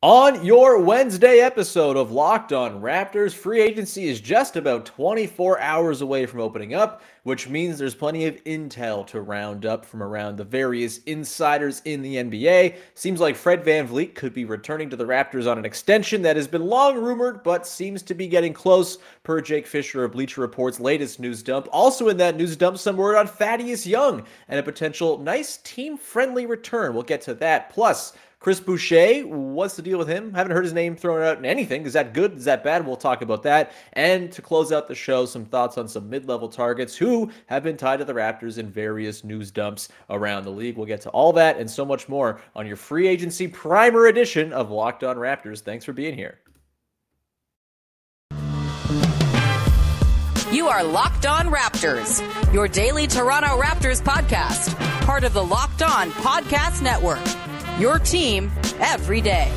On your Wednesday episode of Locked On Raptors, free agency is just about 24 hours away from opening up, which means there's plenty of intel to round up from around the various insiders in the NBA. Seems like Fred VanVleet could be returning to the Raptors on an extension that has been long rumored, but seems to be getting close, per Jake Fischer of Bleacher Report's latest news dump. Also in that news dump, some word on Thaddeus Young and a potential nice team-friendly return. We'll get to that. Plus, Chris Boucher, what's the deal with him? Haven't heard his name thrown out in anything. Is that good? Is that bad? We'll talk about that. And to close out the show, some thoughts on some mid-level targets who have been tied to the Raptors in various news dumps around the league. We'll get to all that and so much more on your free agency primer edition of Locked On Raptors. Thanks for being here. You are Locked On Raptors, your daily Toronto Raptors podcast, part of the Locked On Podcast Network. Your team every day.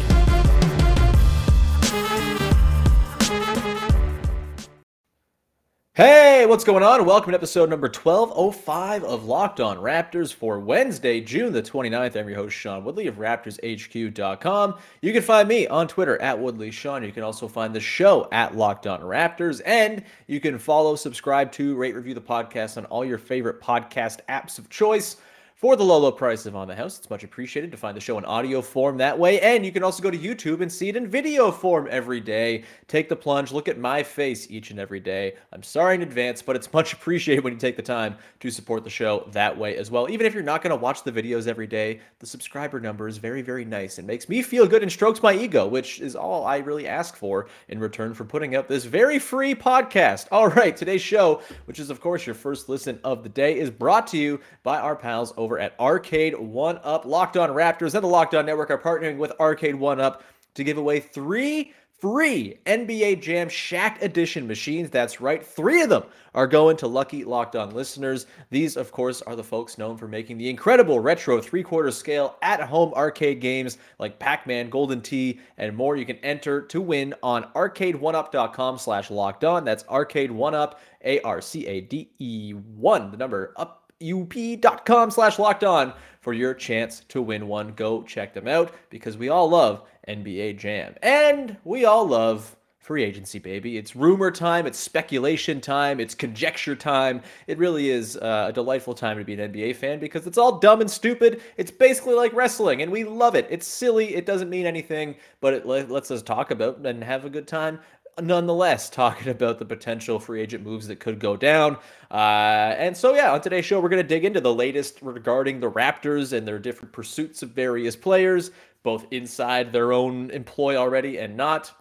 Hey, what's going on? Welcome to episode number 1205 of Locked On Raptors for Wednesday, June the 29th. I'm your host, Sean Woodley of RaptorsHQ.com. You can find me on Twitter at WoodleySean. You can also find the show at Locked On Raptors. And you can follow, subscribe to, rate, review the podcast on all your favorite podcast apps of choice. For the low price of On the House, it's much appreciated to find the show in audio form that way. And you can also go to YouTube and see it in video form every day. Take the plunge, look at my face each and every day. I'm sorry in advance, but it's much appreciated when you take the time to support the show that way as well. Even if you're not going to watch the videos every day, the subscriber number is very, very nice and makes me feel good and strokes my ego, which is all I really ask for in return for putting up this very free podcast. All right, today's show, which is, of course, your first listen of the day, is brought to you by our pals over at Arcade 1UP. Locked On Raptors and the Locked On Network are partnering with Arcade 1UP to give away 3 free NBA Jam Shaq Edition machines. That's right, 3 of them are going to lucky Locked On listeners. These, of course, are the folks known for making the incredible retro 3/4 scale at-home arcade games like Pac-Man, Golden Tee, and more. You can enter to win on arcade1up.com/lockedon. That's Arcade1up, ARCADE1, the number up. up.com/lockedon for your chance to win one. Go check them out because we all love NBA Jam and we all love free agency, baby. It's rumor time, it's speculation time, it's conjecture time. It really is a delightful time to be an NBA fan because it's all dumb and stupid. It's basically like wrestling and we love it. It's silly, it doesn't mean anything, but it lets us talk about and have a good time. Nonetheless, talking about the potential free agent moves that could go down. And so, yeah, on today's show, we're going to dig into the latest regarding the Raptors and their different pursuits of various players, both inside their own employ already and not.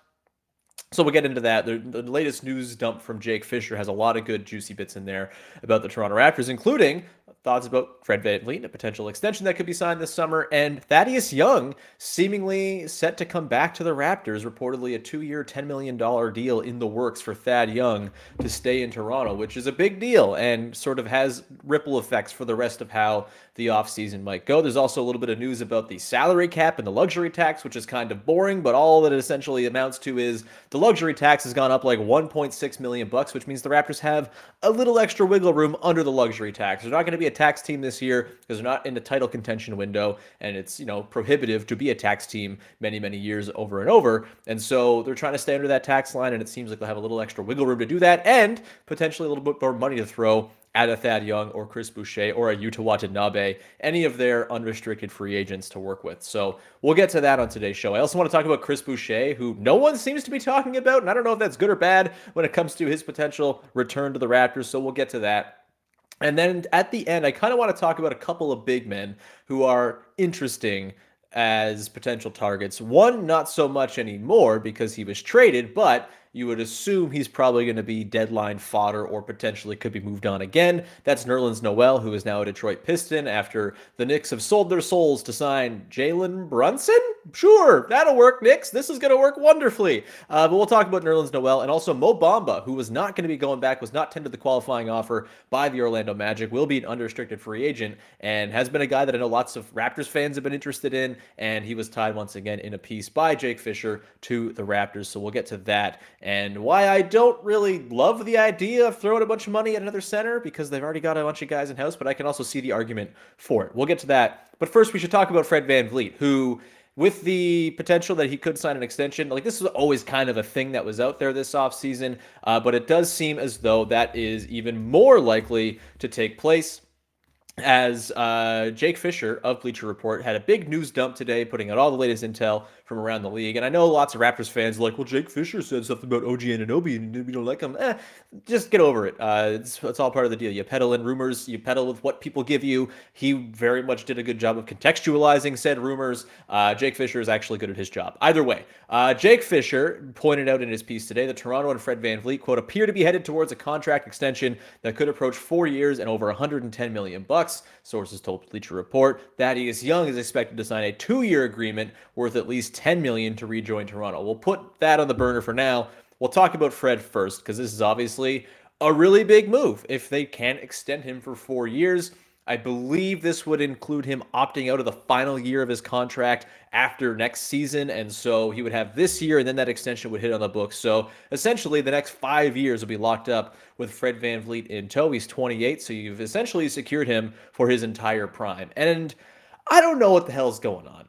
So we'll get into that. The latest news dump from Jake Fischer has a lot of good, juicy bits in there about the Toronto Raptors, including thoughts about Fred VanVleet, a potential extension that could be signed this summer, and Thaddeus Young seemingly set to come back to the Raptors, reportedly a 2-year, $10 million deal in the works for Thad Young to stay in Toronto, which is a big deal and sort of has ripple effects for the rest of how the offseason might go. There's also a little bit of news about the salary cap and the luxury tax, which is kind of boring, but all that it essentially amounts to is the luxury tax has gone up like $1.6 million, which means the Raptors have a little extra wiggle room under the luxury tax. They're not going to be a tax team this year because they're not in the title contention window, and it's, prohibitive to be a tax team many, many years over and over. And so they're trying to stay under that tax line, and it seems like they'll have a little extra wiggle room to do that, and potentially a little bit more money to throw at a Thad Young or Chris Boucher or a Yuta Watanabe, any of their unrestricted free agents to work with. So we'll get to that on today's show. I also want to talk about Chris Boucher, who no one seems to be talking about, and I don't know if that's good or bad when it comes to his potential return to the Raptors, so we'll get to that. And then at the end, I kind of want to talk about a couple of big men who are interesting as potential targets. One, not so much anymore because he was traded, but you would assume he's probably going to be deadline fodder or potentially could be moved on again. That's Nerlens Noel, who is now a Detroit Piston after the Knicks have sold their souls to sign Jalen Brunson? Sure, that'll work, Knicks. This is going to work wonderfully. But we'll talk about Nerlens Noel and also Mo Bamba, who was not going to be going back, was not tendered the qualifying offer by the Orlando Magic, will be an unrestricted free agent, and has been a guy that I know lots of Raptors fans have been interested in, and he was tied once again in a piece by Jake Fischer to the Raptors, so we'll get to that. And why I don't really love the idea of throwing a bunch of money at another center because they've already got a bunch of guys in-house, but I can also see the argument for it. We'll get to that. But first, we should talk about Fred VanVleet, who with the potential that he could sign an extension. Like, this was always kind of a thing that was out there this offseason, but it does seem as though that is even more likely to take place, as Jake Fischer of Bleacher Report had a big news dump today, putting out all the latest intel from around the league. And I know lots of Raptors fans are like, well, Jake Fischer said something about OG Anunoby and we don't like him. Just get over it. It's all part of the deal. You peddle in rumors. You peddle with what people give you. He very much did a good job of contextualizing said rumors. Jake Fischer is actually good at his job. Either way, Jake Fischer pointed out in his piece today that Toronto and Fred VanVleet, quote, appear to be headed towards a contract extension that could approach 4 years and over $110 million. Sources told Bleacher Report Thaddeus Young is expected to sign a 2-year agreement worth at least $10 million to rejoin Toronto. We'll put that on the burner for now. We'll talk about Fred first, because this is obviously a really big move. If they can extend him for 4 years, I believe this would include him opting out of the final year of his contract after next season, and so he would have this year, and then that extension would hit on the books. So essentially, the next 5 years will be locked up with Fred VanVleet in tow. He's 28, so you've essentially secured him for his entire prime. And I don't know what the hell's going on.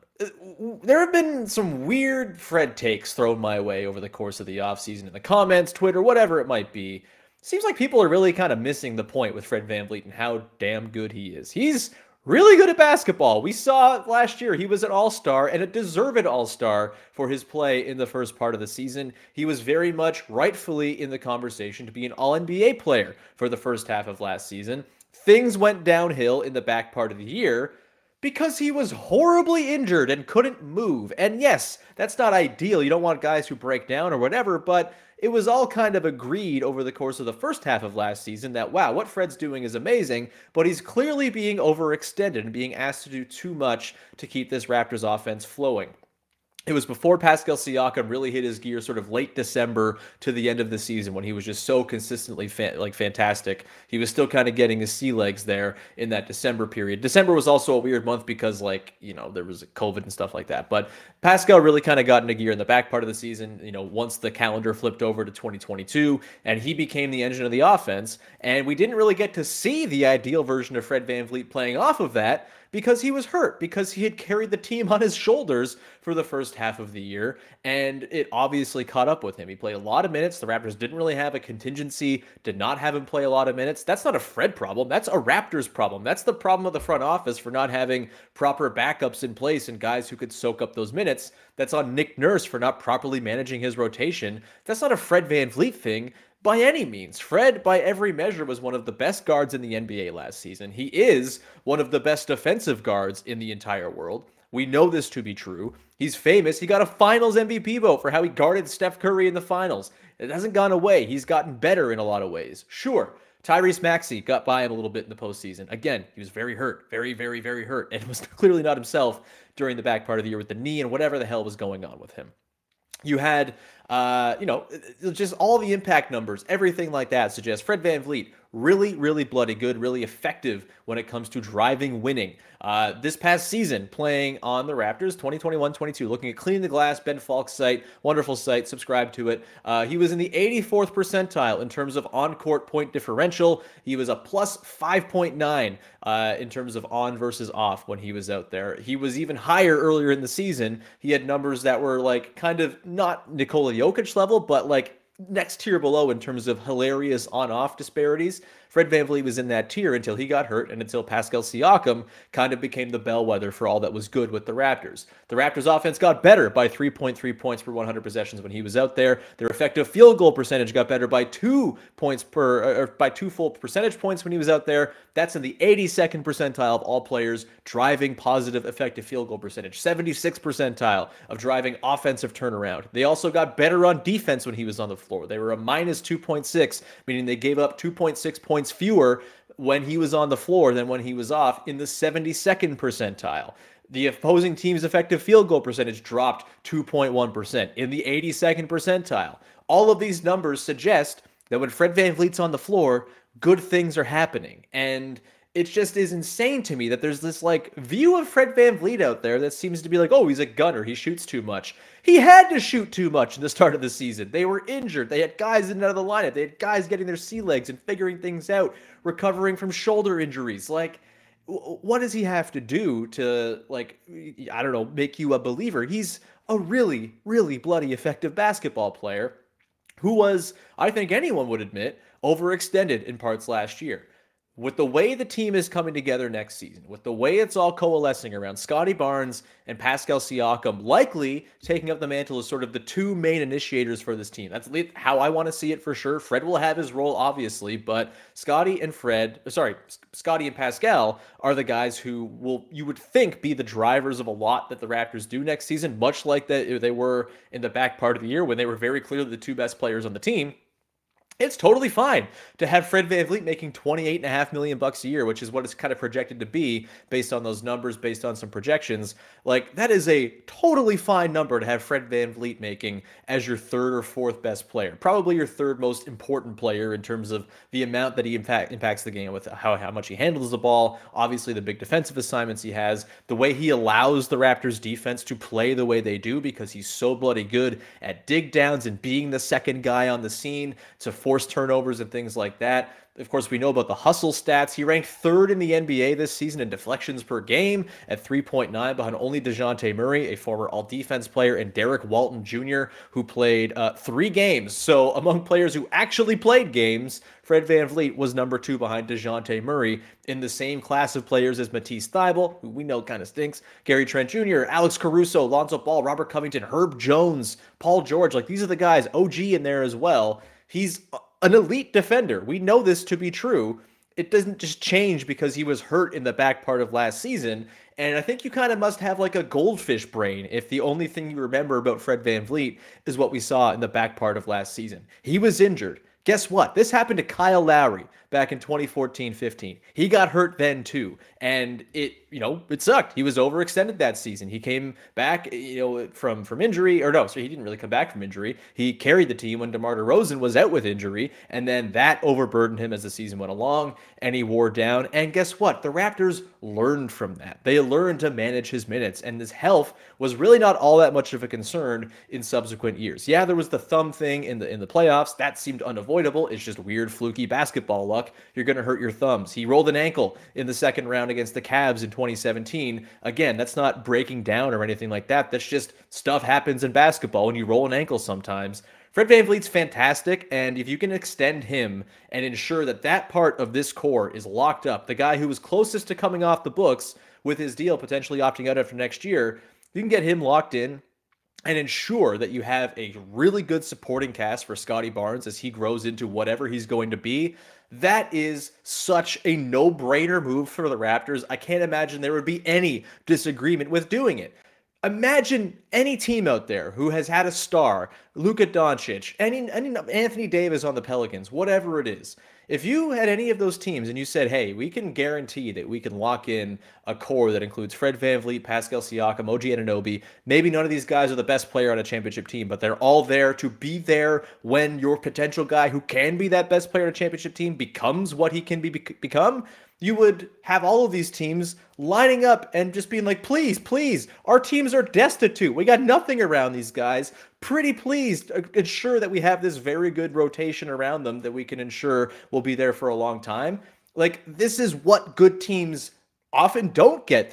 There have been some weird Fred takes thrown my way over the course of the offseason in the comments, Twitter, whatever it might be. Seems like people are really kind of missing the point with Fred VanVleet and how damn good he is. He's really good at basketball. We saw last year he was an all-star, and a deserved all-star for his play in the first part of the season. He was very much rightfully in the conversation to be an all-NBA player for the first half of last season. Things went downhill in the back part of the year because he was horribly injured and couldn't move. And yes, that's not ideal. You don't want guys who break down or whatever, but it was all kind of agreed over the course of the first half of last season that, wow, what Fred's doing is amazing, but he's clearly being overextended and being asked to do too much to keep this Raptors offense flowing. It was before Pascal Siakam really hit his gear sort of late December to the end of the season when he was just so consistently fantastic. He was still kind of getting his sea legs there in that December period. December was also a weird month because, like, you know, there was COVID and stuff like that. But Pascal really kind of got into gear in the back part of the season, you know, once the calendar flipped over to 2022, and he became the engine of the offense. And we didn't really get to see the ideal version of Fred VanVleet playing off of that, because he was hurt, because he had carried the team on his shoulders for the first half of the year, and it obviously caught up with him. He played a lot of minutes. The Raptors didn't really have a contingency, did not have him play a lot of minutes. That's not a Fred problem. That's a Raptors problem. That's the problem of the front office for not having proper backups in place and guys who could soak up those minutes. That's on Nick Nurse for not properly managing his rotation. That's not a Fred VanVleet thing by any means. Fred, by every measure, was one of the best guards in the NBA last season. He is one of the best defensive guards in the entire world. We know this to be true. He's famous. He got a finals MVP vote for how he guarded Steph Curry in the finals. It hasn't gone away. He's gotten better in a lot of ways. Sure, Tyrese Maxey got by him a little bit in the postseason. Again, he was very hurt. Very, very, very hurt. And was clearly not himself during the back part of the year with the knee and whatever the hell was going on with him. You had, just all the impact numbers, everything like that suggests Fred VanVleet, really, really bloody good, really effective when it comes to driving winning. This past season, playing on the Raptors, 2021-22, looking at Clean the Glass, Ben Falk's site, wonderful site, subscribe to it. He was in the 84th percentile in terms of on-court point differential. He was a plus 5.9 in terms of on versus off when he was out there. He was even higher earlier in the season. He had numbers that were like kind of not Nikola Jokic level, but like next tier below in terms of hilarious on-off disparities. Fred VanVleet was in that tier until he got hurt and until Pascal Siakam kind of became the bellwether for all that was good with the Raptors. The Raptors offense got better by 3.3 points per 100 possessions when he was out there. Their effective field goal percentage got better by 2 full percentage points when he was out there. That's in the 82nd percentile of all players driving positive effective field goal percentage. 76th percentile of driving offensive turnaround. They also got better on defense when he was on the floor. They were a minus 2.6, meaning they gave up 2.6 points fewer when he was on the floor than when he was off, in the 72nd percentile. The opposing team's effective field goal percentage dropped 2.1% in the 82nd percentile. All of these numbers suggest that when Fred VanVleet's on the floor, good things are happening. And it just is insane to me that there's this like view of Fred VanVleet out there that seems to be like, oh, he's a gunner, he shoots too much. He had to shoot too much in the start of the season. They were injured. They had guys in and out of the lineup. They had guys getting their sea legs and figuring things out, recovering from shoulder injuries. Like, what does he have to do to, like, I don't know, make you a believer? He's a really, really bloody effective basketball player who was, I think anyone would admit, overextended in parts last year. With the way the team is coming together next season, with the way it's all coalescing around Scottie Barnes and Pascal Siakam likely taking up the mantle as sort of the two main initiators for this team. That's how I want to see it for sure. Fred will have his role, obviously, but Scottie and Pascal are the guys who will, you would think, be the drivers of a lot that the Raptors do next season, much like that they were in the back part of the year when they were very clearly the two best players on the team. It's totally fine to have Fred VanVleet making $28.5 million a year, which is what it's kind of projected to be based on those numbers, based on some projections. Like, that is a totally fine number to have Fred VanVleet making as your third or fourth best player. Probably your third most important player in terms of the amount that he impacts the game with how much he handles the ball, obviously the big defensive assignments he has, the way he allows the Raptors defense to play the way they do because he's so bloody good at dig downs and being the second guy on the scene to force turnovers and things like that. Of course, we know about the hustle stats. He ranked third in the NBA this season in deflections per game at 3.9 behind only DeJounte Murray, a former all-defense player, and Derek Walton Jr., who played 3 games. So among players who actually played games, Fred VanVleet was number 2 behind DeJounte Murray in the same class of players as Matisse Thybulle, who we know kind of stinks, Gary Trent Jr., Alex Caruso, Lonzo Ball, Robert Covington, Herb Jones, Paul George. Like, these are the guys, OG in there as well. He's an elite defender. We know this to be true. It doesn't just change because he was hurt in the back part of last season. And I think you kind of must have like a goldfish brain if the only thing you remember about Fred VanVleet is what we saw in the back part of last season. He was injured. Guess what? This happened to Kyle Lowry back in 2014-15. He got hurt then too. And it sucked. He was overextended that season. He came back, from injury, or no, so he didn't really come back from injury. He carried the team when DeMar DeRozan was out with injury, and then that overburdened him as the season went along, and he wore down. And guess what? The Raptors learned from that. They learned to manage his minutes, and his health was really not all that much of a concern in subsequent years. Yeah, there was the thumb thing in the playoffs. That seemed unavoidable. It's just weird, fluky basketball luck. You're going to hurt your thumbs. He rolled an ankle in the second round against the Cavs in 2017. Again, that's not breaking down or anything like that. That's just stuff happens in basketball when you roll an ankle sometimes. Fred VanVleet's fantastic, and if you can extend him and ensure that that part of this core is locked up, the guy who was closest to coming off the books with his deal potentially opting out after next year, you can get him locked in and ensure that you have a really good supporting cast for Scottie Barnes as he grows into whatever he's going to be. That is such a no-brainer move for the Raptors. I can't imagine there would be any disagreement with doing it. Imagine any team out there who has had a star, Luka Doncic, any Anthony Davis on the Pelicans, whatever it is. If you had any of those teams and you said, hey, we can guarantee that we can lock in a core that includes Fred VanVleet, Pascal Siakam, OG Anunoby, maybe none of these guys are the best player on a championship team, but they're all there to be there when your potential guy who can be that best player on a championship team becomes what he can become, you would have all of these teams lining up and just being like, please, please, our teams are destitute. We got nothing around these guys. Pretty please ensure that we have this very good rotation around them that we can ensure will be there for a long time. Like, this is what good teams often don't get.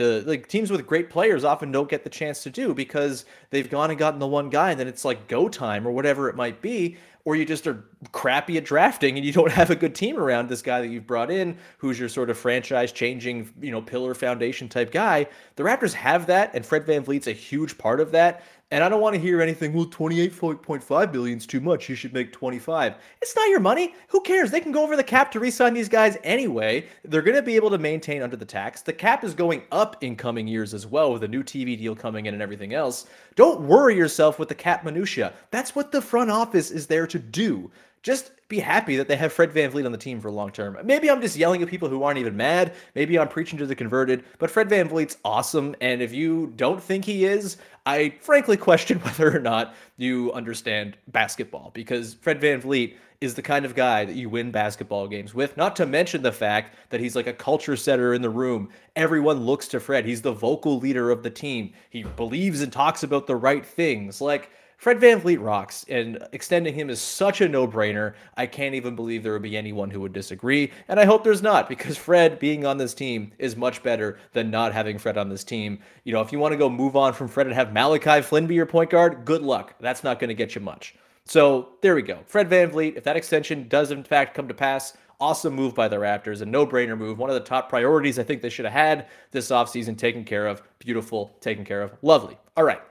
Teams with great players often don't get the chance to do because they've gone and gotten the one guy and then it's like go time or whatever it might be. Or you just are crappy at drafting and you don't have a good team around this guy that you've brought in who's your sort of franchise-changing, pillar foundation type guy. The Raptors have that, and Fred VanVleet's a huge part of that. And I don't want to hear anything, well, $28.5 billion is too much. You should make 25. It's not your money. Who cares? They can go over the cap to re-sign these guys anyway. They're going to be able to maintain under the tax. The cap is going up in coming years as well with a new TV deal coming in and everything else. Don't worry yourself with the cap minutia. That's what the front office is there to do. Just be happy that they have Fred VanVleet on the team for long term. Maybe I'm just yelling at people who aren't even mad. Maybe I'm preaching to the converted. But Fred VanVleet's awesome. And if you don't think he is, I frankly question whether or not you understand basketball. Because Fred VanVleet is the kind of guy that you win basketball games with. Not to mention the fact that he's like a culture setter in the room. Everyone looks to Fred. He's the vocal leader of the team. He believes and talks about the right things. Like, Fred VanVleet rocks, and extending him is such a no-brainer. I can't even believe there would be anyone who would disagree, and I hope there's not, because Fred being on this team is much better than not having Fred on this team. You know, if you want to go move on from Fred and have Malachi Flynn be your point guard, good luck. That's not going to get you much. So there we go. Fred VanVleet, if that extension does in fact come to pass, awesome move by the Raptors, a no-brainer move. One of the top priorities I think they should have had this offseason taken care of. Beautiful, taken care of. Lovely. All right.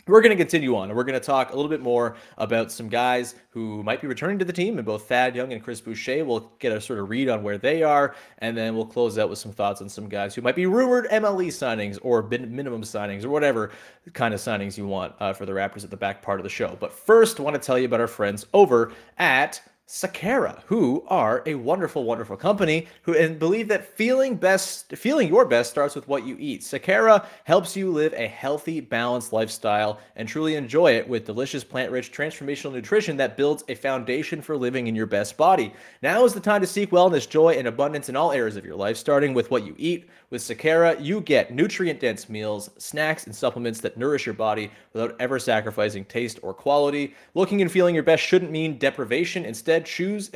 We're going to continue on, and we're going to talk a little bit more about some guys who might be returning to the team, and both Thad Young and Chris Boucher. We'll get a sort of read on where they are, and then we'll close out with some thoughts on some guys who might be rumored MLE signings or minimum signings or whatever kind of signings you want for the Raptors at the back part of the show. But first, I want to tell you about our friends over at Sakara, who are a wonderful, wonderful company and believe that feeling your best starts with what you eat. Sakara helps you live a healthy, balanced lifestyle and truly enjoy it with delicious, plant-rich, transformational nutrition that builds a foundation for living in your best body. Now is the time to seek wellness, joy, and abundance in all areas of your life, starting with what you eat. With Sakara, you get nutrient-dense meals, snacks, and supplements that nourish your body without ever sacrificing taste or quality. Looking and feeling your best shouldn't mean deprivation. Instead, choose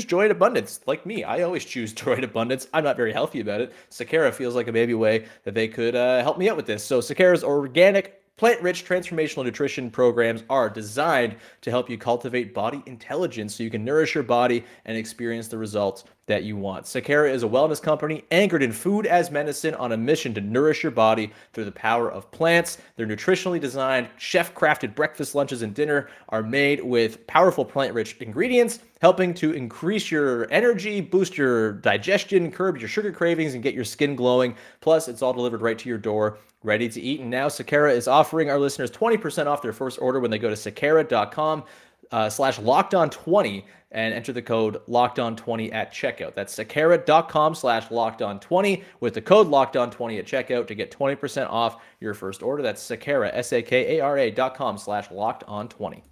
joy and abundance. Like me, I always choose joy and abundance. I'm not very healthy about it. Sakara feels like a maybe way that they could help me out with this. So Sakara's organic, plant-rich transformational nutrition programs are designed to help you cultivate body intelligence so you can nourish your body and experience the results that you want. Sakara is a wellness company anchored in food as medicine on a mission to nourish your body through the power of plants. Their nutritionally designed, chef-crafted breakfast, lunches, and dinner are made with powerful plant-rich ingredients, helping to increase your energy, boost your digestion, curb your sugar cravings, and get your skin glowing. Plus, it's all delivered right to your door, ready to eat. And now Sakara is offering our listeners 20% off their first order when they go to sakara.com/lockedon20 and enter the code LOCKEDON20 at checkout. That's sakara.com/lockedon20 with the code LOCKEDON20 at checkout to get 20% off your first order. That's Sakara, sakara.com/lockedon20.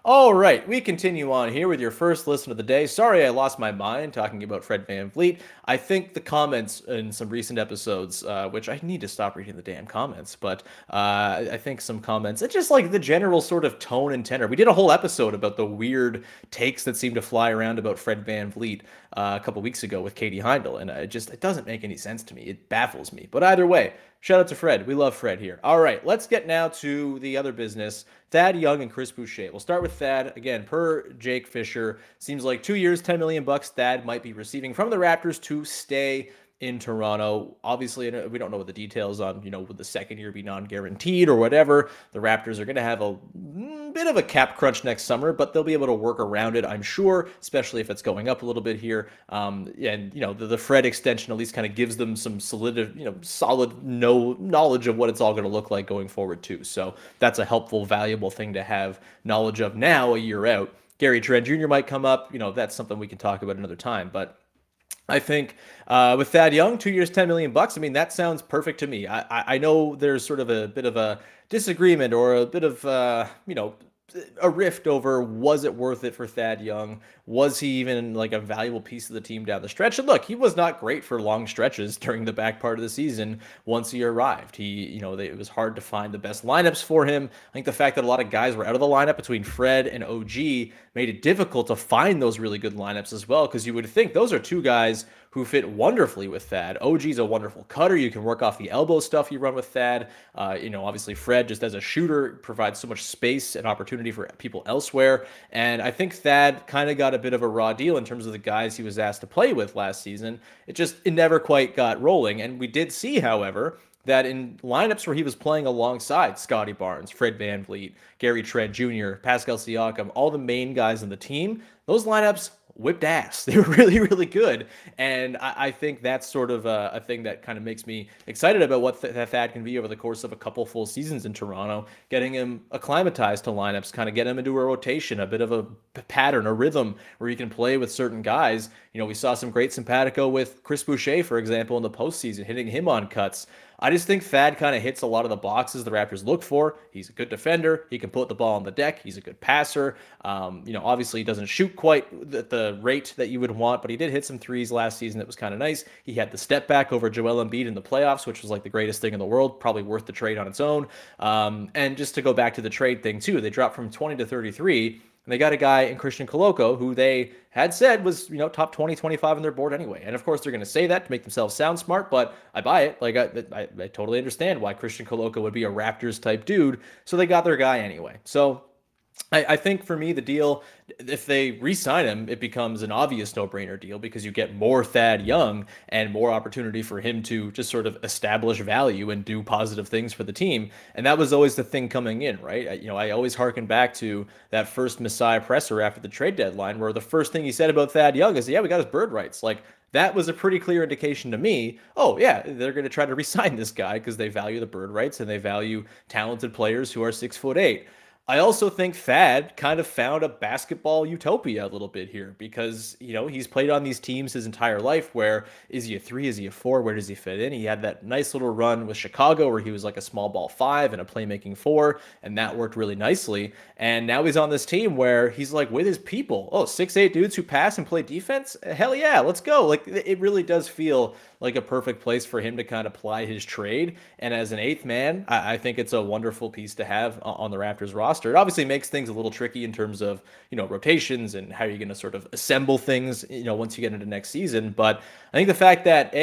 All right, we continue on here with your first listen of the day. Sorry I lost my mind talking about Fred VanVleet. I think the comments in some recent episodes, which I need to stop reading the damn comments, but I think some comments, it's just like the general sort of tone and tenor. We did a whole episode about the weird takes that seem to fly around about Fred VanVleet a couple weeks ago with Katie Heindel, and it doesn't make any sense to me. It baffles me. But either way, shout out to Fred. We love Fred here. All right, let's get now to the other business. Thad Young and Chris Boucher. We'll start with Thad. Again, per Jake Fischer, seems like 2 years, $10 million Thad might be receiving from the Raptors to stay in Toronto. Obviously, we don't know what the details on, would the second year be non-guaranteed or whatever. The Raptors are going to have a bit of a cap crunch next summer, but they'll be able to work around it, I'm sure, especially if it's going up a little bit here. The Fred extension at least kind of gives them some solid knowledge of what it's all going to look like going forward too. So that's a helpful, valuable thing to have knowledge of now, a year out. Gary Trent Jr. might come up. That's something we can talk about another time, but I think with Thad Young, 2 years, $10 million. I mean, that sounds perfect to me. I know there's sort of a bit of a disagreement or a bit of, a rift over, was it worth it for Thad Young? Was he even like a valuable piece of the team down the stretch? And look, he was not great for long stretches during the back part of the season once he arrived. It was hard to find the best lineups for him. I think the fact that a lot of guys were out of the lineup between Fred and OG made it difficult to find those really good lineups as well, because you would think those are two guys who fit wonderfully with Thad. OG's a wonderful cutter. You can work off the elbow stuff you run with Thad. Obviously Fred, just as a shooter, provides so much space and opportunity for people elsewhere. And I think Thad kind of got a bit of a raw deal in terms of the guys he was asked to play with last season. It never quite got rolling. And we did see, however, that in lineups where he was playing alongside Scottie Barnes, Fred VanVleet, Gary Trent Jr., Pascal Siakam, all the main guys on the team, those lineups whipped ass. They were really, really good. And I think that's sort of a thing that kind of makes me excited about what Thad can be over the course of a couple full seasons in Toronto, getting him acclimatized to lineups, kind of get him into a rotation, a bit of a pattern, a rhythm where he can play with certain guys. We saw some great simpatico with Chris Boucher, for example, in the postseason, hitting him on cuts. I just think Thad kind of hits a lot of the boxes the Raptors look for. He's a good defender. He can put the ball on the deck. He's a good passer. Obviously he doesn't shoot quite at the rate that you would want, but he did hit some threes last season. That was kind of nice. He had the step back over Joel Embiid in the playoffs, which was like the greatest thing in the world, probably worth the trade on its own. And just to go back to the trade thing too, they dropped from 20 to 33. And they got a guy in Christian Koloko who they had said was, top 20, 25 on their board anyway. And of course, they're going to say that to make themselves sound smart, but I buy it. Like, I totally understand why Christian Koloko would be a Raptors type dude. So they got their guy anyway. So I think for me, the deal, if they re-sign him, it becomes an obvious no-brainer deal because you get more Thad Young and more opportunity for him to just sort of establish value and do positive things for the team. And that was always the thing coming in, right? I always harken back to that first Messiah presser after the trade deadline where the first thing he said about Thad Young is, yeah, we got his bird rights. Like, that was a pretty clear indication to me, oh, yeah, they're going to try to re-sign this guy because they value the bird rights and they value talented players who are 6'8". I also think Thad kind of found a basketball utopia a little bit here because, he's played on these teams his entire life where is he a 3, is he a 4, where does he fit in? He had that nice little run with Chicago where he was like a small ball 5 and a playmaking 4, and that worked really nicely. And now he's on this team where he's like with his people. Oh, 6'8" dudes who pass and play defense? Hell yeah, let's go. Like, it really does feel like a perfect place for him to kind of ply his trade. And as an 8th man, I think it's a wonderful piece to have on the Raptors roster. It obviously makes things a little tricky in terms of, rotations and how you're going to sort of assemble things, once you get into next season. But I think the fact that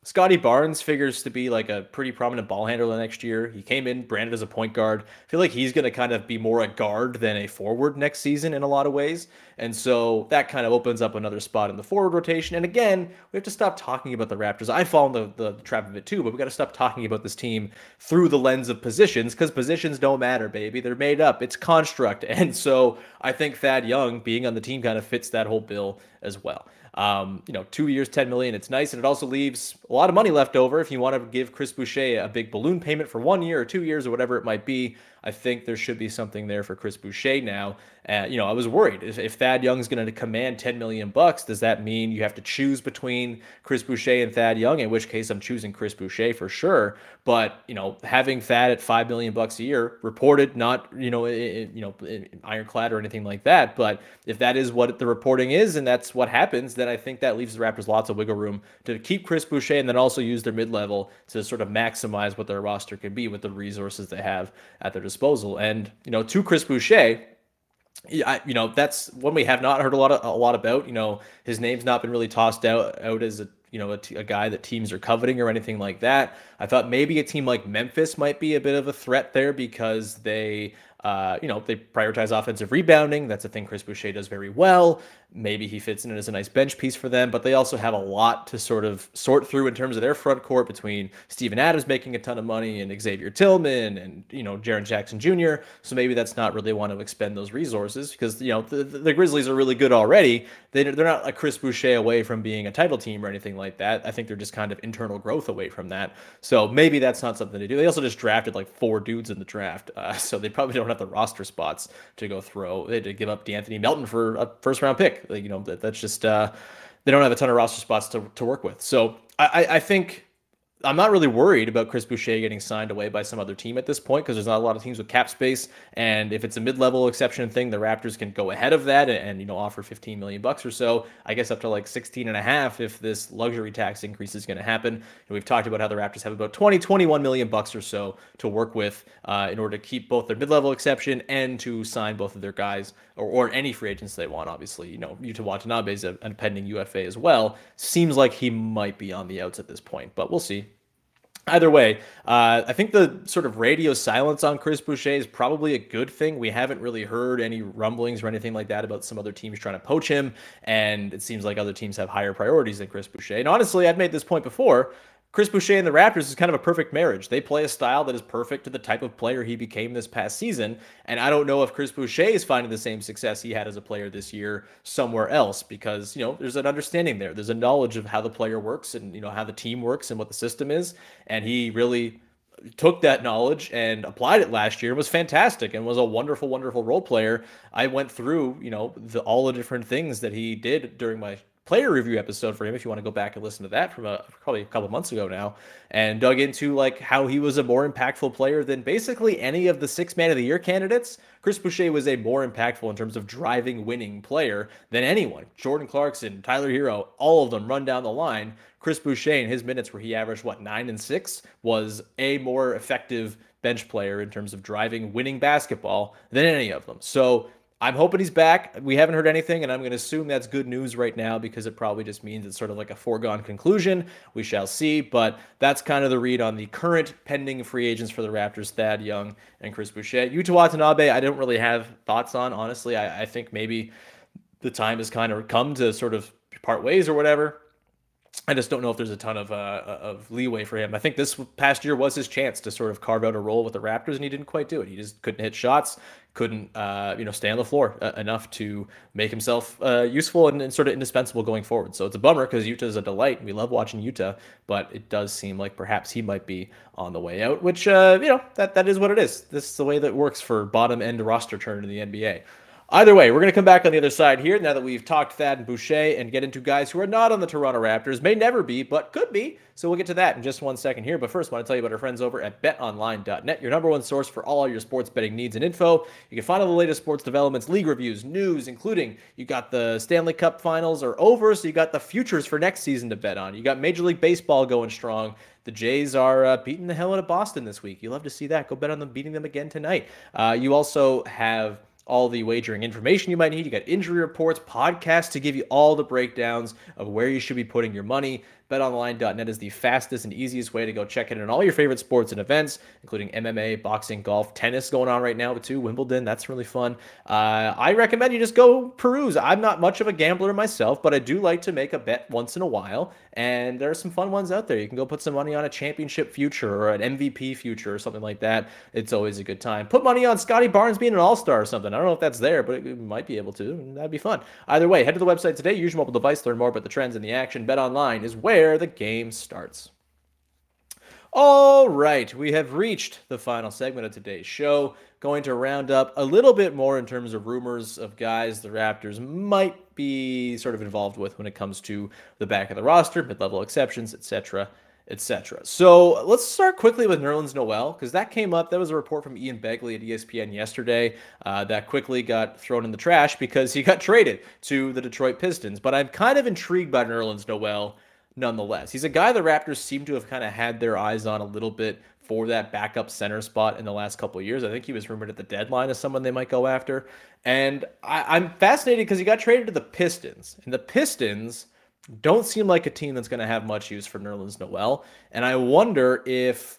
Scottie Barnes figures to be like a pretty prominent ball handler next year. He came in branded as a point guard. I feel like he's going to kind of be more a guard than a forward next season in a lot of ways. And so that kind of opens up another spot in the forward rotation. And again, we have to stop talking about the Raptors. I fall in the trap of it too, but we got to stop talking about this team through the lens of positions because positions don't matter, baby. They're made up. It's construct. And so I think Thad Young being on the team kind of fits that whole bill as well. 2 years, $10 million. It's nice. And it also leaves a lot of money left over if you want to give Chris Boucher a big balloon payment for 1 year or 2 years or whatever it might be. I think there should be something there for Chris Boucher now. I was worried if Thad Young's going to command $10 million, does that mean you have to choose between Chris Boucher and Thad Young? In which case, I'm choosing Chris Boucher for sure. But having Thad at $5 million a year, reported, not ironclad or anything like that. But if that is what the reporting is, and that's what happens, then I think that leaves the Raptors lots of wiggle room to keep Chris Boucher and then also use their mid-level to sort of maximize what their roster can be with the resources they have at their disposal. And to Chris Boucher, that's one we have not heard a lot about. His name's not been really tossed out as a guy that teams are coveting or anything like that. I thought maybe a team like Memphis might be a bit of a threat there because they prioritize offensive rebounding. That's a thing Chris Boucher does very well. Maybe he fits in as a nice bench piece for them, but they also have a lot to sort of sort through in terms of their front court between Steven Adams making a ton of money and Xavier Tillman and, Jaren Jackson Jr. So maybe that's not really want to expend those resources because, the Grizzlies are really good already. They're not a Chris Boucher away from being a title team or anything like that. I think they're just kind of internal growth away from that. So maybe that's not something to do. They also just drafted like 4 dudes in the draft. So they probably don't have the roster spots to go throw. They had to give up D'Anthony Melton for a first round pick. That's just they don't have a ton of roster spots to work with. So I think I'm not really worried about Chris Boucher getting signed away by some other team at this point because there's not a lot of teams with cap space. And if it's a mid-level exception thing, the Raptors can go ahead of that and offer $15 million or so. I guess up to like 16.5 if this luxury tax increase is going to happen. And we've talked about how the Raptors have about 21 million bucks or so to work with in order to keep both their mid-level exception and to sign both of their guys or any free agents they want. Obviously, Yuta Watanabe is a pending UFA as well. Seems like he might be on the outs at this point, but we'll see. Either way, I think the sort of radio silence on Chris Boucher is probably a good thing. We haven't really heard any rumblings or anything like that about some other teams trying to poach him, and it seems like other teams have higher priorities than Chris Boucher. And honestly, I've made this point before. Chris Boucher and the Raptors is kind of a perfect marriage. They play a style that is perfect to the type of player he became this past season. And I don't know if Chris Boucher is finding the same success he had as a player this year somewhere else because, there's an understanding there. There's a knowledge of how the player works and, how the team works and what the system is. And he really took that knowledge and applied it last year. It was fantastic and was a wonderful, wonderful role player. I went through, all the different things that he did during my player review episode for him if you want to go back and listen to that from probably a couple months ago now, and dug into like how he was a more impactful player than basically any of the 6 Man of the Year candidates. Chris Boucher was a more impactful in terms of driving winning player than anyone. Jordan Clarkson, Tyler Hero, all of them run down the line. Chris Boucher in his minutes where he averaged 9 and 6 was a more effective bench player in terms of driving winning basketball than any of them. So I'm hoping he's back. We haven't heard anything, and I'm going to assume that's good news right now because it probably just means it's sort of like a foregone conclusion. We shall see, but that's kind of the read on the current pending free agents for the Raptors, Thad Young and Chris Boucher. Yuta Watanabe, I don't really have thoughts on, honestly. I think maybe the time has kind of come to sort of part ways or whatever. I just don't know if there's a ton of leeway for him. I think this past year was his chance to sort of carve out a role with the Raptors, and he didn't quite do it. He just couldn't hit shots, couldn't stay on the floor enough to make himself useful and sort of indispensable going forward. So it's a bummer because Utah is a delight. We love watching Utah, but it does seem like perhaps he might be on the way out, which that is what it is. This is the way that works for bottom end roster turn in the NBA. Either way, we're going to come back on the other side here now that we've talked Thad and Boucher and get into guys who are not on the Toronto Raptors, may never be, but could be. So we'll get to that in just 1 second here. But first, I want to tell you about our friends over at betonline.net, your number one source for all your sports betting needs and info. You can find all the latest sports developments, league reviews, news, including you got the Stanley Cup finals are over, so you got the futures for next season to bet on. You got Major League Baseball going strong. The Jays are beating the hell out of Boston this week. You love to see that. Go bet on them beating them again tonight. You also have all the wagering information you might need. You got injury reports, podcasts to give you all the breakdowns of where you should be putting your money. BetOnline.net is the fastest and easiest way to go check in on all your favorite sports and events, including MMA, boxing, golf, tennis going on right now too. Wimbledon, that's really fun. I recommend you just go peruse. I'm not much of a gambler myself, but I do like to make a bet once in a while, and there are some fun ones out there. You can go put some money on a championship future or an MVP future or something like that. It's always a good time. Put money on Scottie Barnes being an all-star or something. I don't know if that's there, but it might be able to. That'd be fun. Either way, head to the website today. Use your mobile device. Learn more about the trends and the action. BetOnline is where the game starts. All right, we have reached the final segment of today's show. Going to round up a little bit more in terms of rumors of guys the Raptors might be sort of involved with when it comes to the back of the roster, mid-level exceptions, etc., etc. So let's start quickly with Nerlens Noel, because that came up. That was a report from Ian Begley at ESPN yesterday that quickly got thrown in the trash because he got traded to the Detroit Pistons. But I'm kind of intrigued by Nerlens Noel nonetheless. He's a guy the Raptors seem to have kind of had their eyes on a little bit for that backup center spot in the last couple of years. I think he was rumored at the deadline as someone they might go after. And I'm fascinated because he got traded to the Pistons. And the Pistons don't seem like a team that's going to have much use for Nerlens Noel. And I wonder if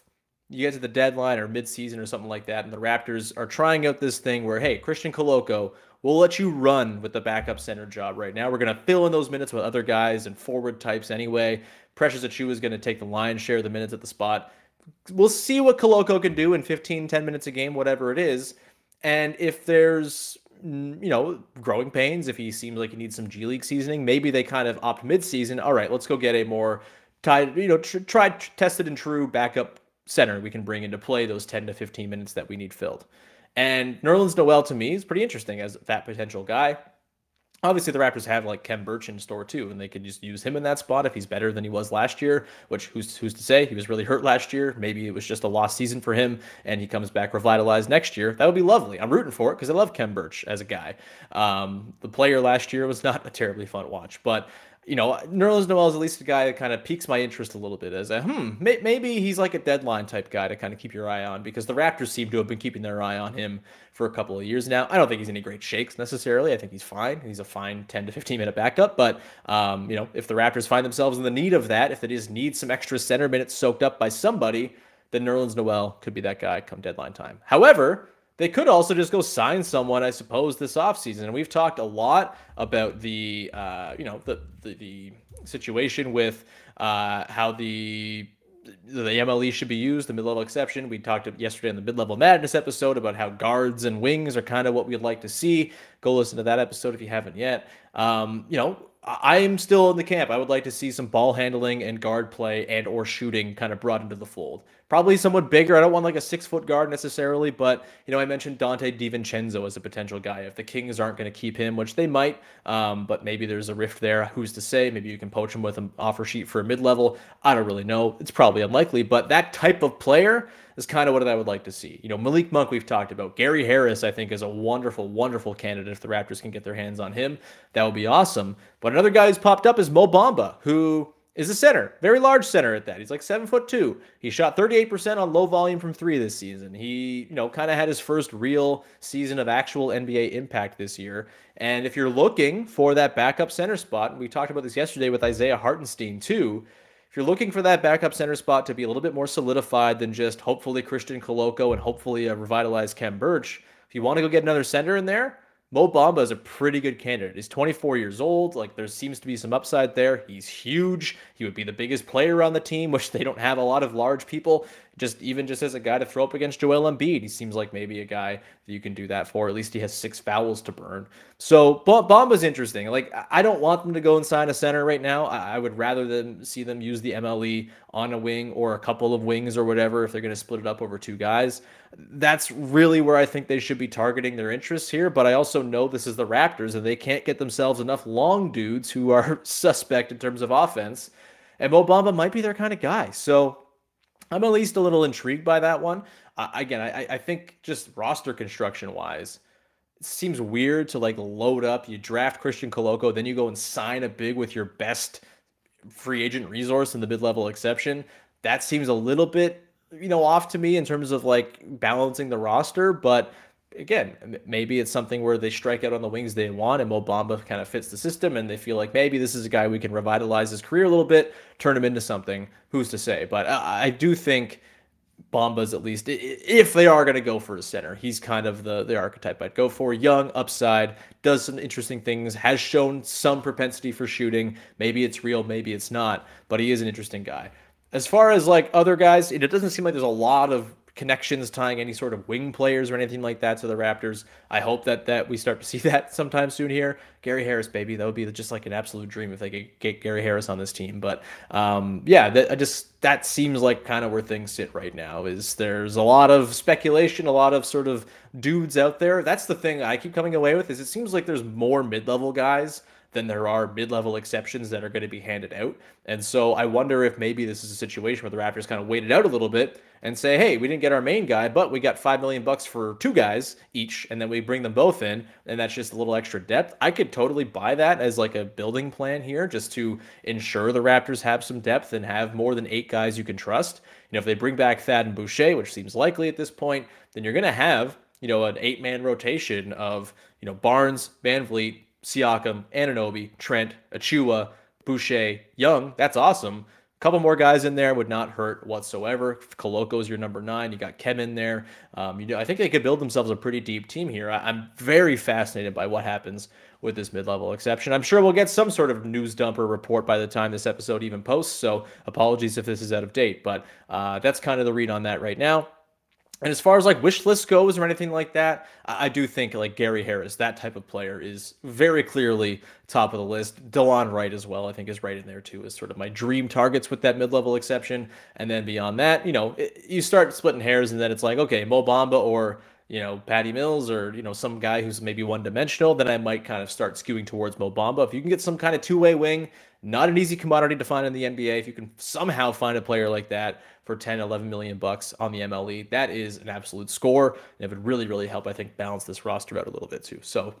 you get to the deadline or midseason or something like that, and the Raptors are trying out this thing where, hey, Christian Koloko, we'll let you run with the backup center job right now. We're going to fill in those minutes with other guys and forward types anyway. Precious Achiuwa is going to take the lion's share of the minutes at the spot. We'll see what Koloko can do in 15, 10 minutes a game, whatever it is. And if there's, growing pains, if he seems like he needs some G League seasoning, maybe they kind of opt mid-season. All right, let's go get a more tested and true backup center we can bring into play those 10 to 15 minutes that we need filled. And Nerlens Noel, to me, is pretty interesting as that potential guy. Obviously, the Raptors have like Khem Birch in store too, and they could just use him in that spot if he's better than he was last year, which who's to say? He was really hurt last year. Maybe it was just a lost season for him, and he comes back revitalized next year. That would be lovely. I'm rooting for it because I love Khem Birch as a guy. The player last year was not a terribly fun watch, but Nerlens Noel is at least a guy that kind of piques my interest a little bit as maybe he's like a deadline type guy to kind of keep your eye on, because the Raptors seem to have been keeping their eye on him for a couple of years now. I don't think he's any great shakes necessarily. I think he's fine. He's a fine 10 to 15 minute backup, but if the Raptors find themselves in the need of that, if they just need some extra center minutes soaked up by somebody, then Nerlens Noel could be that guy come deadline time. However, they could also just go sign someone, I suppose, this offseason. And we've talked a lot about the situation with how the MLE should be used, the mid-level exception. We talked yesterday in the Mid-Level Madness episode about how guards and wings are kind of what we'd like to see. Go listen to that episode if you haven't yet. I am still in the camp. I would like to see some ball handling and guard play and or shooting kind of brought into the fold. Probably somewhat bigger. I don't want like a 6-foot guard necessarily, but I mentioned Dante DiVincenzo as a potential guy. If the Kings aren't going to keep him, which they might, but maybe there's a rift there. Who's to say? Maybe you can poach him with an offer sheet for a mid-level. I don't really know. It's probably unlikely, but that type of player is kind of what I would like to see. Malik Monk we've talked about. Gary Harris, I think, is a wonderful, wonderful candidate. If the Raptors can get their hands on him, that would be awesome. But another guy who's popped up is Mo Bamba, who is a center, very large center at that. He's like 7'2". He shot 38% on low volume from 3 this season. He, kind of had his first real season of actual NBA impact this year. And if you're looking for that backup center spot, and we talked about this yesterday with Isaiah Hartenstein too, if you're looking for that backup center spot to be a little bit more solidified than just hopefully Christian Koloko and hopefully a revitalized Khem Birch, if you want to go get another center in there, Mo Bamba is a pretty good candidate. He's 24 years old. Like, there seems to be some upside there. He's huge. He would be the biggest player on the team, which they don't have a lot of large people. Just as a guy to throw up against Joel Embiid, he seems like maybe a guy that you can do that for. At least he has 6 fouls to burn. So Bamba's interesting. Like, I don't want them to go and sign a center right now. I would rather see them use the MLE on a wing or a couple of wings or whatever if they're going to split it up over 2 guys. That's really where I think they should be targeting their interests here. But I also know this is the Raptors, and they can't get themselves enough long dudes who are suspect in terms of offense. And Mo Bamba might be their kind of guy. So I'm at least a little intrigued by that one. I think just roster construction wise, it seems weird to like load up. You draft Christian Koloko, then you go and sign a big with your best free agent resource in the mid-level exception. That seems a little bit, off to me in terms of like balancing the roster. But again, maybe it's something where they strike out on the wings they want and Mo Bamba kind of fits the system and they feel like maybe this is a guy we can revitalize his career a little bit, turn him into something. Who's to say? But I do think Bamba's, at least, if they are going to go for a center, he's kind of the archetype I'd go for. Young, upside, does some interesting things, has shown some propensity for shooting. Maybe it's real, maybe it's not, but he is an interesting guy. As far as like other guys, it doesn't seem like there's a lot of connections tying any sort of wing players or anything like that to the Raptors. I hope that we start to see that sometime soon here. Gary Harris, baby, that would be just like an absolute dream if they could get Gary Harris on this team. But that seems like kind of where things sit right now. Is there's a lot of speculation, a lot of sort of dudes out there. That's the thing I keep coming away with, is it seems like there's more mid-level guys than there are mid-level exceptions that are going to be handed out. And so I wonder if maybe this is a situation where the Raptors kind of waited out a little bit and say, hey, we didn't get our main guy, but we got $5 million for 2 guys each, and then we bring them both in, and that's just a little extra depth. I could totally buy that as like a building plan here, just to ensure the Raptors have some depth and have more than 8 guys you can trust. If they bring back Thad and Boucher, which seems likely at this point, then you're going to have, an 8-man rotation of, Barnes, VanVleet, Siakam, Anunoby, Trent, Achua, Boucher, Young. That's awesome. A couple more guys in there would not hurt whatsoever. Koloko is your number 9. You got Khem in there. I think they could build themselves a pretty deep team here. I'm very fascinated by what happens with this mid-level exception. I'm sure we'll get some sort of news dump or report by the time this episode even posts, so apologies if this is out of date. But that's kind of the read on that right now. And as far as like wish list goes or anything like that, I do think like Gary Harris, that type of player, is very clearly top of the list. DeLon Wright as well, I think, is right in there too, as sort of my dream targets with that mid-level exception. And then beyond that, you start splitting hairs, and then it's like, okay, Mo Bamba or Patty Mills or some guy who's maybe one-dimensional, then I might kind of start skewing towards Mo Bamba. If you can get some kind of two-way wing, not an easy commodity to find in the NBA. If you can somehow find a player like that for 10, 11 million bucks on the MLE, that is an absolute score. And it would really, really help, I think, balance this roster out a little bit too. So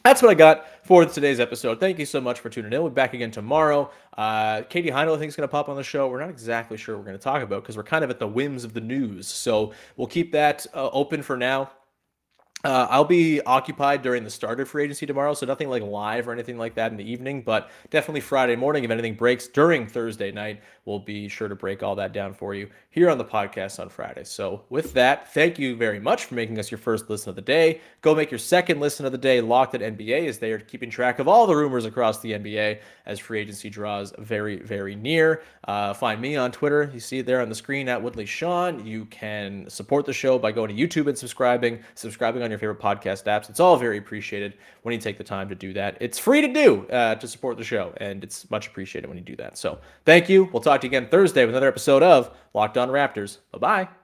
that's what I got for today's episode. Thank you so much for tuning in. We'll be back again tomorrow. Katie Heindel, I think, is going to pop on the show. We're not exactly sure what we're going to talk about because we're kind of at the whims of the news. So we'll keep that open for now. I'll be occupied during the start of free agency tomorrow, so nothing like live or anything like that in the evening, but definitely Friday morning. If anything breaks during Thursday night, we'll be sure to break all that down for you here on the podcast on Friday. So with that, thank you very much for making us your first listen of the day. Go make your second listen of the day Locked at NBA, as they are keeping track of all the rumors across the NBA as free agency draws very, very near. Find me on Twitter. You see it there on the screen at Woodley Sean. You can support the show by going to YouTube and subscribing on your your favorite podcast apps. It's all very appreciated when you take the time to do that. It's free to do to support the show, and it's much appreciated when you do that. So thank you. We'll talk to you again Thursday with another episode of Locked On Raptors. Bye-bye.